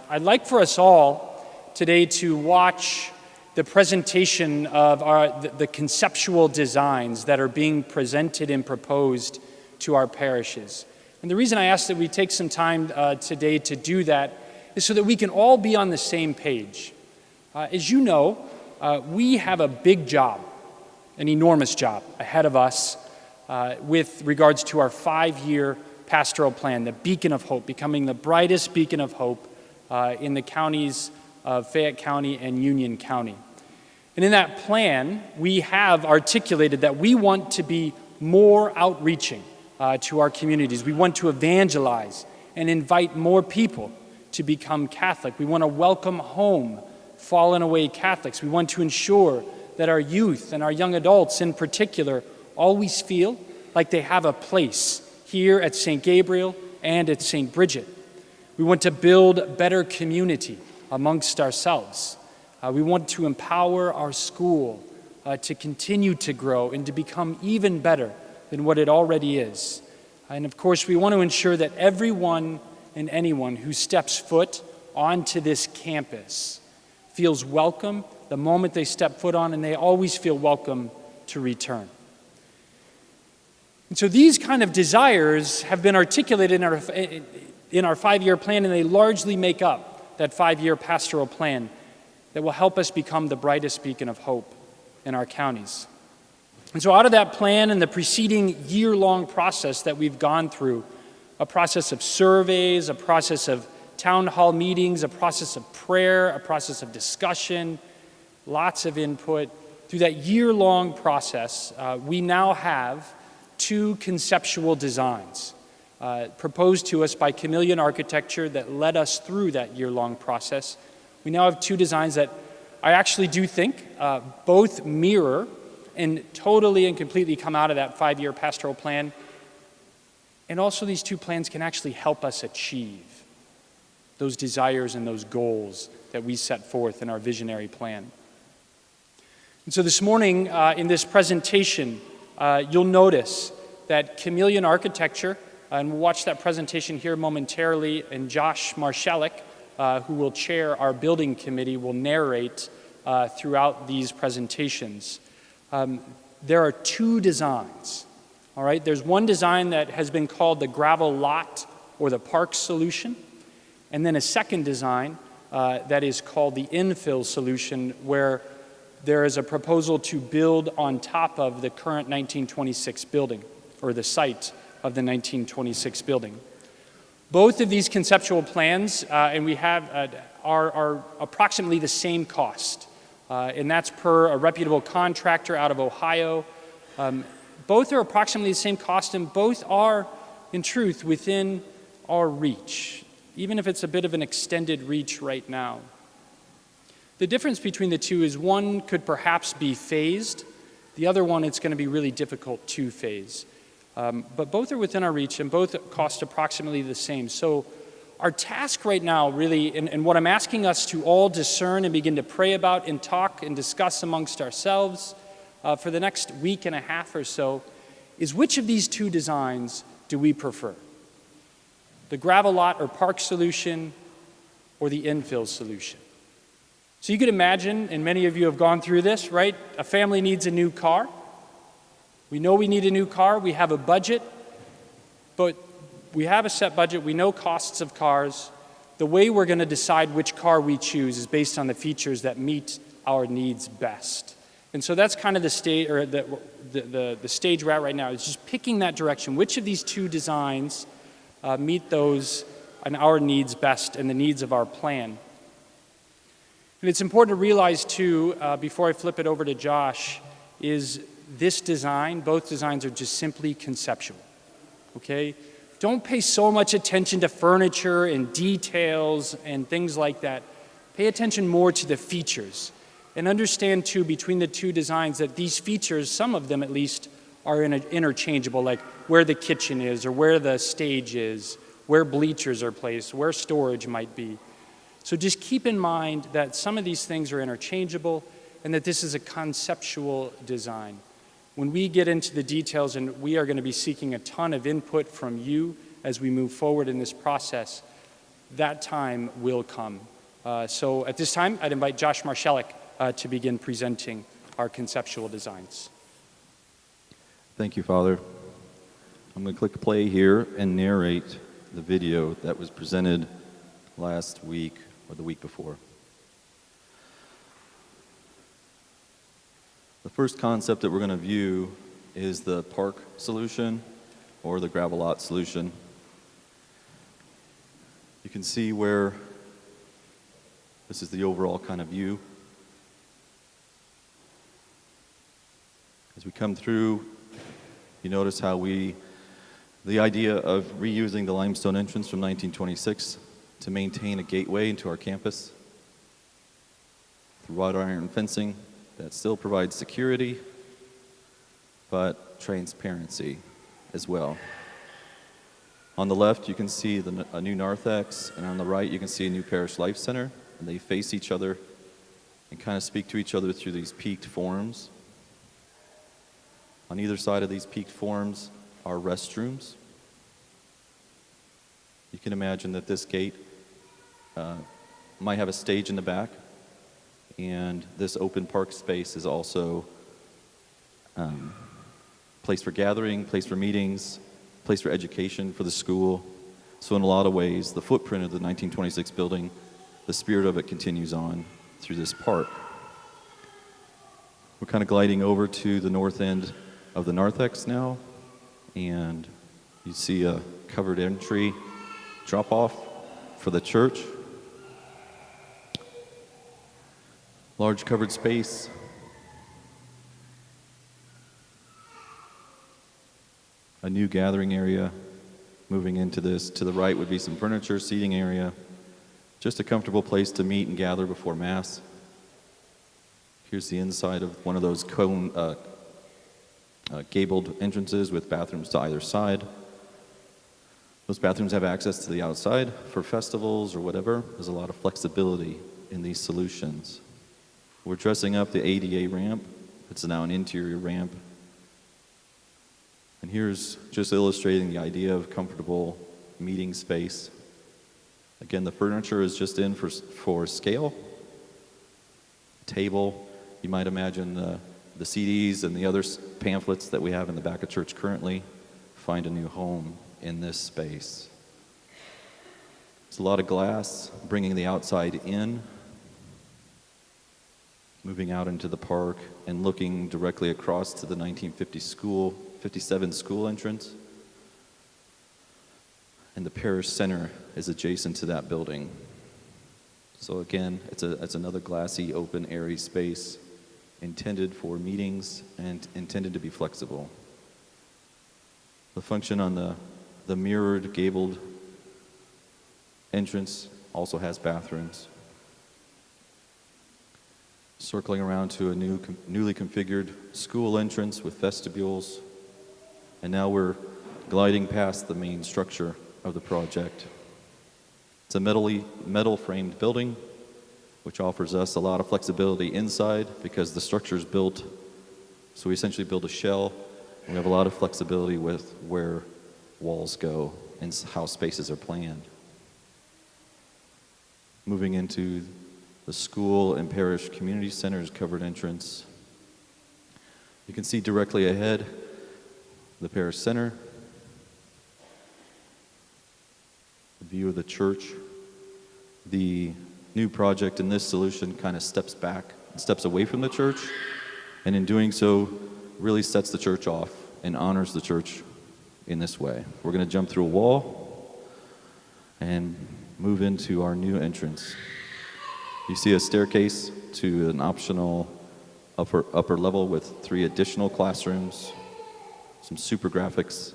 I'd like for us all today to watch the presentation of the conceptual designs that are being presented and proposed to our parishes. And the reason I ask that we take some time today to do that is so that we can all be on the same page. As you know, we have a big job, an enormous job ahead of us with regards to our 5-year pastoral plan, the beacon of hope, becoming the brightest beacon of hope in the counties of Fayette County and Union County. And in that plan, we have articulated that we want to be more outreaching to our communities. We want to evangelize and invite more people to become Catholic. We want to welcome home fallen away Catholics. We want to ensure that our youth and our young adults in particular always feel like they have a place here at St. Gabriel and at St. Bridget. We want to build better community amongst ourselves. We want to empower our school to continue to grow and to become even better than what it already is. And of course, we want to ensure that everyone and anyone who steps foot onto this campus feels welcome the moment they step foot on, and they always feel welcome to return. And so these kind of desires have been articulated in our 5-year plan, and they largely make up that 5-year pastoral plan that will help us become the brightest beacon of hope in our counties. And so out of that plan and the preceding year-long process that we've gone through, a process of surveys, a process of town hall meetings, a process of prayer, a process of discussion, lots of input, through that year-long process, we now have 2 conceptual designs proposed to us by Chameleon Architecture that led us through that year-long process. We now have 2 designs that I actually do think both mirror and totally and completely come out of that 5-year pastoral plan. And also these 2 plans can actually help us achieve those desires and those goals that we set forth in our visionary plan. And so this morning in this presentation, you'll notice that Chameleon Architecture, and we'll watch that presentation here momentarily, and Josh Marshalik, who will chair our building committee, will narrate throughout these presentations. There are 2 designs, all right? There's one design that has been called the gravel lot or the park solution, and then a second design that is called the infill solution, where there is a proposal to build on top of the current 1926 building, or the site of the 1926 building. Both of these conceptual plans, and we have, are approximately the same cost, and that's per a reputable contractor out of Ohio. Both are approximately the same cost, and both are, in truth, within our reach, even if it's a bit of an extended reach right now. The difference between the 2 is one could perhaps be phased. The other one, it's going to be really difficult to phase. But both are within our reach, and both cost approximately the same. So our task right now really, and what I'm asking us to all discern and begin to pray about and talk and discuss amongst ourselves for the next week and a half or so, is which of these 2 designs do we prefer? The gravel lot or park solution or the infill solution? So you could imagine, and many of you have gone through this, right? A family needs a new car. We know we need a new car. We have a budget, but we have a set budget. We know costs of cars. The way we're going to decide which car we choose is based on the features that meet our needs best. And so that's kind of the stage, or the stage we're at right now, is just picking that direction. Which of these 2 designs meet those and our needs best and the needs of our plan? And it's important to realize too, before I flip it over to Josh, is this design, both designs are just simply conceptual, okay? Don't pay so much attention to furniture and details and things like that. Pay attention more to the features. And understand too, between the 2 designs, that these features, some of them at least, are interchangeable, like where the kitchen is, or where the stage is, where bleachers are placed, where storage might be. So just keep in mind that some of these things are interchangeable and that this is a conceptual design. When we get into the details, and we are going to be seeking a ton of input from you as we move forward in this process, that time will come. So at this time, I'd invite Josh Marszalek to begin presenting our conceptual designs. Thank you, Father. I'm going to click play here and narrate the video that was presented last week or the week before. The first concept that we're going to view is the park solution or the gravel lot solution. You can see where this is the overall kind of view. As we come through, you notice how the idea of reusing the limestone entrance from 1926 to maintain a gateway into our campus through wrought iron fencing that still provides security, but transparency as well. On the left, you can see a new narthex, and on the right, you can see a new parish life center, and they face each other and kind of speak to each other through these peaked forms. On either side of these peaked forms are restrooms. You can imagine that this gate might have a stage in the back, and this open park space is also place for gathering, place for meetings, place for education for the school. So in a lot of ways, the footprint of the 1926 building, the spirit of it continues on through this park. We're kind of gliding over to the north end of the narthex now, and you see a covered entry drop-off for the church. Large covered space. A new gathering area moving into this. To the right would be some furniture, seating area. Just a comfortable place to meet and gather before Mass. Here's the inside of one of those gabled entrances with bathrooms to either side. Those bathrooms have access to the outside for festivals or whatever. There's a lot of flexibility in these solutions. We're dressing up the ADA ramp. It's now an interior ramp. And here's just illustrating the idea of comfortable meeting space. Again, the furniture is just in for scale. Table, you might imagine the CDs and the other pamphlets that we have in the back of church currently find a new home in this space. There's a lot of glass bringing the outside in, moving out into the park and looking directly across to the 1957 school entrance. And the parish center is adjacent to that building. So again, it's another glassy, open, airy space intended for meetings and intended to be flexible. The function on the mirrored, gabled entrance also has bathrooms. Circling around to a newly configured school entrance with vestibules. And now we're gliding past the main structure of the project. It's a metal-framed building, which offers us a lot of flexibility inside because the structure is built, so we essentially build a shell, and we have a lot of flexibility with where walls go and how spaces are planned. Moving into the school and parish community center's covered entrance. You can see directly ahead the parish center, the view of the church. The new project in this solution kind of steps back, steps away from the church, and in doing so really sets the church off and honors the church in this way. We're going to jump through a wall and move into our new entrance. You see a staircase to an optional upper level with 3 additional classrooms, some super graphics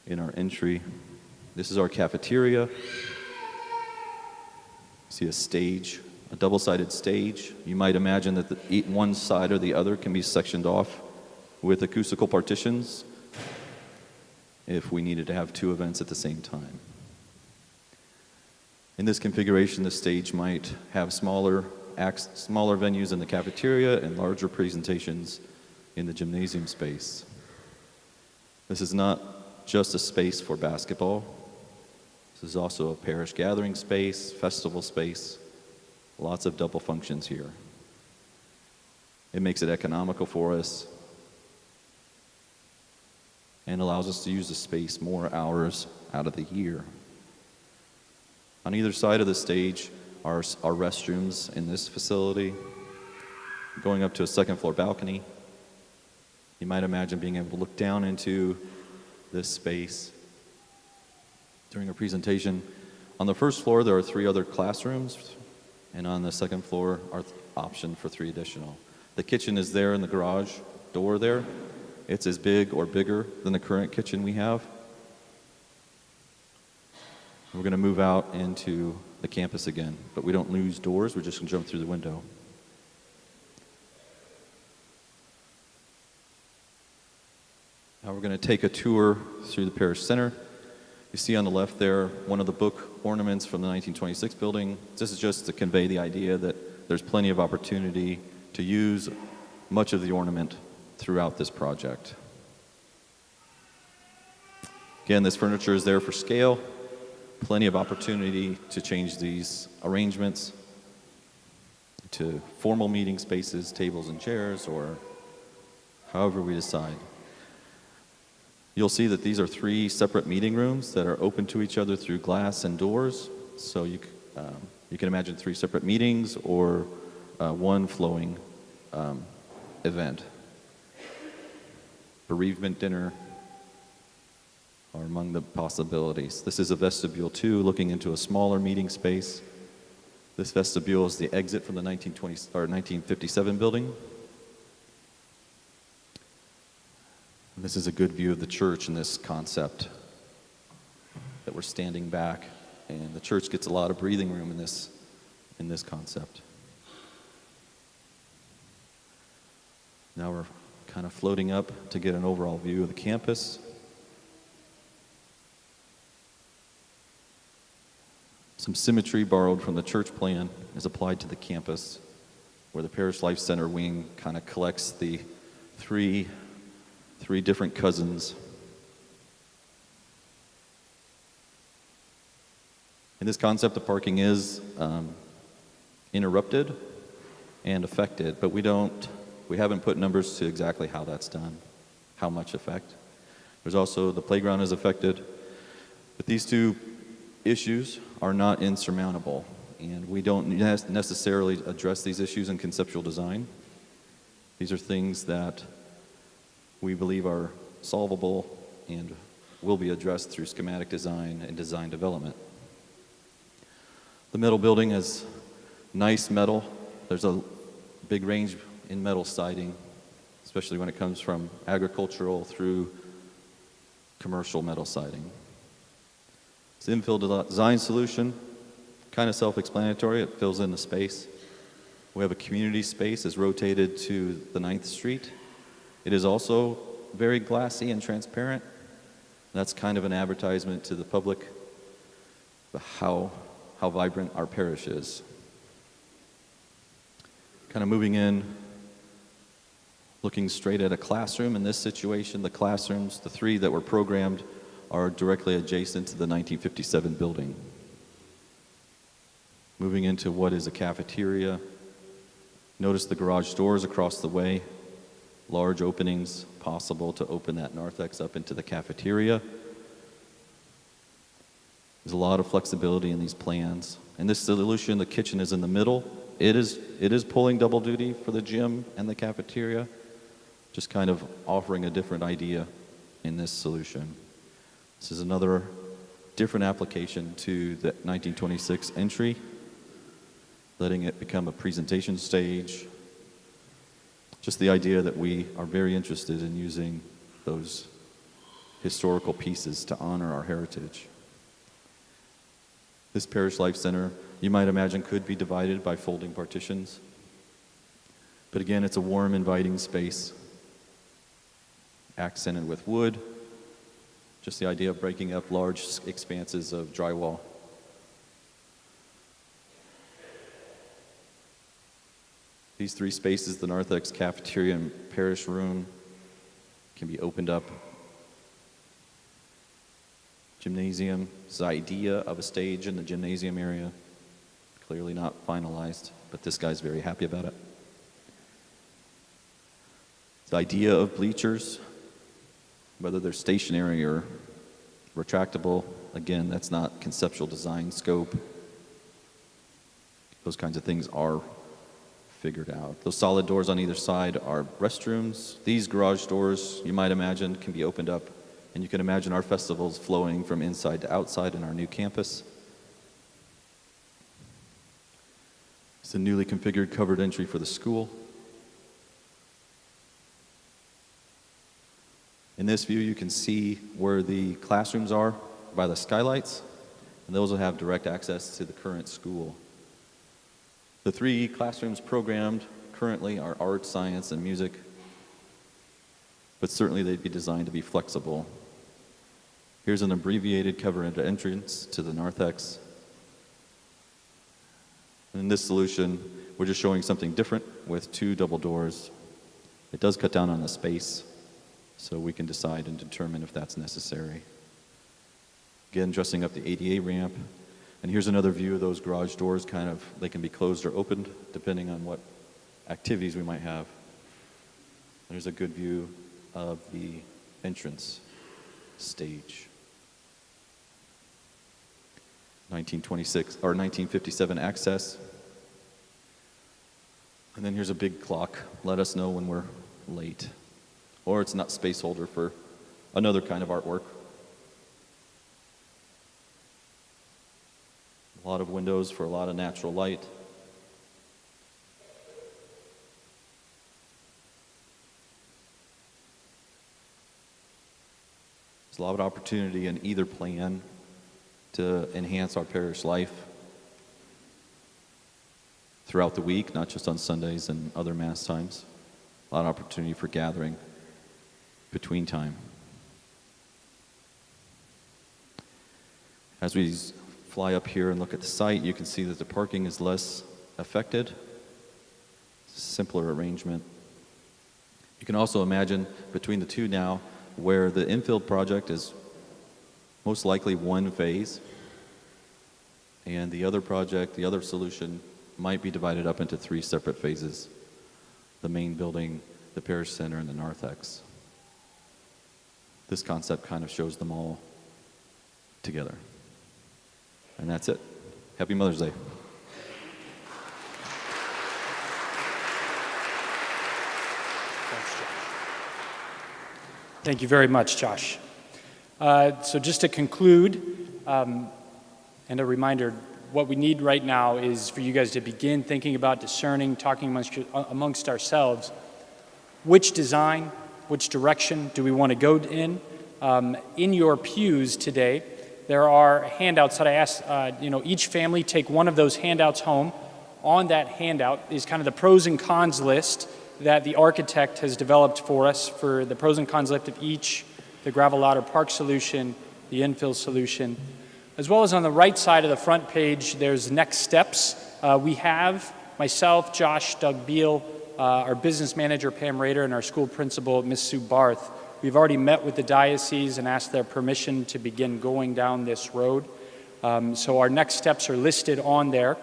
in our entry. This is our cafeteria. You see a stage, a double-sided stage. You might imagine that one side or the other can be sectioned off with acoustical partitions if we needed to have 2 events at the same time. In this configuration, the stage might have smaller venues in the cafeteria and larger presentations in the gymnasium space. This is not just a space for basketball. This is also a parish gathering space, festival space, lots of double functions here. It makes it economical for us and allows us to use the space more hours out of the year. On either side of the stage are restrooms in this facility, going up to a second floor balcony. You might imagine being able to look down into this space during a presentation. On the first floor, there are 3 other classrooms, and on the second floor are option for 3 additional. The kitchen is there in the garage door there. It's as big or bigger than the current kitchen we have. We're going to move out into the campus again, but we don't lose doors. We're just going to jump through the window. Now we're going to take a tour through the parish center. You see on the left there one of the book ornaments from the 1926 building. This is just to convey the idea that there's plenty of opportunity to use much of the ornament throughout this project. Again, this furniture is there for scale. Plenty of opportunity to change these arrangements to formal meeting spaces, tables and chairs, or however we decide. You'll see that these are 3 separate meeting rooms that are open to each other through glass and doors. So you can imagine 3 separate meetings or one flowing event. Bereavement dinner are among the possibilities. This is a vestibule too, looking into a smaller meeting space. This vestibule is the exit from the 1957 building. And this is a good view of the church in this concept that we're standing back, and the church gets a lot of breathing room in this concept. Now we're kind of floating up to get an overall view of the campus. Some symmetry borrowed from the church plan is applied to the campus, where the Parish Life Center wing kind of collects the three different cousins. In this concept, the parking is interrupted and affected, but we haven't put numbers to exactly how that's done, how much effect. There's also the playground is affected, but these 2 issues are not insurmountable, and we don't necessarily address these issues in conceptual design. These are things that we believe are solvable and will be addressed through schematic design and design development. The metal building is nice metal. There's a big range in metal siding, especially when it comes from agricultural through commercial metal siding. It's an infill design solution, kind of self-explanatory. It fills in the space. We have a community space that's rotated to the 9th Street. It is also very glassy and transparent. That's kind of an advertisement to the public of how vibrant our parish is. Kind of moving in, looking straight at a classroom. In this situation, the classrooms, the 3 that were programmed, are directly adjacent to the 1957 building. Moving into what is a cafeteria. Notice the garage doors across the way, large openings possible to open that narthex up into the cafeteria. There's a lot of flexibility in these plans. In this solution, the kitchen is in the middle. It is pulling double duty for the gym and the cafeteria, just kind of offering a different idea in this solution. This is another different application to the 1926 entry, letting it become a presentation stage. Just the idea that we are very interested in using those historical pieces to honor our heritage. This Parish Life Center, you might imagine, could be divided by folding partitions. But again, it's a warm, inviting space, accented with wood. Just the idea of breaking up large expanses of drywall. These 3 spaces, the narthex, cafeteria, and parish room, can be opened up Gymnasium's idea of a stage in the gymnasium area, clearly not finalized, but this guy's very happy about it. The idea of bleachers, whether they're stationary or retractable, again, that's not conceptual design scope. Those kinds of things are figured out. Those solid doors on either side are restrooms. These garage doors, you might imagine, can be opened up, and you can imagine our festivals flowing from inside to outside in our new campus. It's a newly configured covered entry for the school. In this view, you can see where the classrooms are by the skylights, and those will have direct access to the current school. The 3 classrooms programmed currently are art, science, and music, but certainly they'd be designed to be flexible. Here's an abbreviated covered entrance to the narthex. In this solution, we're just showing something different with 2 double doors. It does cut down on the space, so we can decide and determine if that's necessary. Again, dressing up the ADA ramp. And here's another view of those garage doors, they can be closed or opened depending on what activities we might have. There's a good view of the entrance stage. 1957 access. And then here's a big clock. Let us know when we're late. Or it's not space holder for another kind of artwork. A lot of windows for a lot of natural light. There's a lot of opportunity in either plan to enhance our parish life throughout the week, not just on Sundays and other Mass times. A lot of opportunity for gathering between time. As we fly up here and look at the site, you can see that the parking is less affected. Simpler arrangement. You can also imagine between the two now where the infill project is most likely one phase, and the other project, the other solution, might be divided up into 3 separate phases. The main building, the parish center, and the narthex. This concept kind of shows them all together. And that's it. Happy Mother's Day. Thanks, Josh. Thank you very much, Josh. So just to conclude, and a reminder, what we need right now is for you guys to begin thinking about discerning, talking amongst ourselves, which design, which direction do we want to go in? In your pews today, there are handouts that I asked, each family take one of those handouts home. On that handout is kind of the pros and cons list that the architect has developed for us for the pros and cons list of each, the gravel lot or park solution, the infill solution. As well as on the right side of the front page, there's next steps. We have myself, Josh, Doug Beal, our business manager, Pam Rader, and our school principal, Miss Sue Barth. We've already met with the diocese and asked their permission to begin going down this road. So our next steps are listed on there.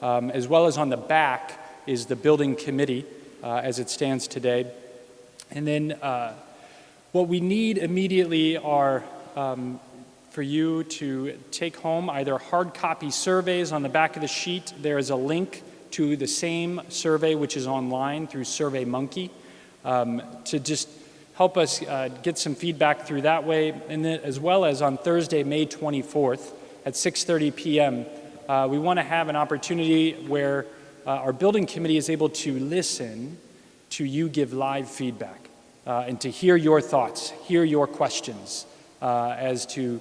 As well as on the back is the building committee as it stands today. And then what we need immediately are for you to take home either hard copy surveys. On the back of the sheet, there is a link to the same survey, which is online through SurveyMonkey, to just help us get some feedback through that way. And then as well as on Thursday, May 24th at 6:30 p.m., we want to have an opportunity where our building committee is able to listen to you give live feedback and to hear your thoughts, hear your questions as to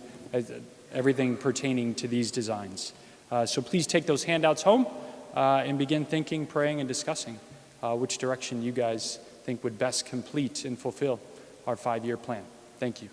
everything pertaining to these designs. So please take those handouts home and begin thinking, praying, and discussing which direction you guys think would best complete and fulfill our 5-year plan. Thank you.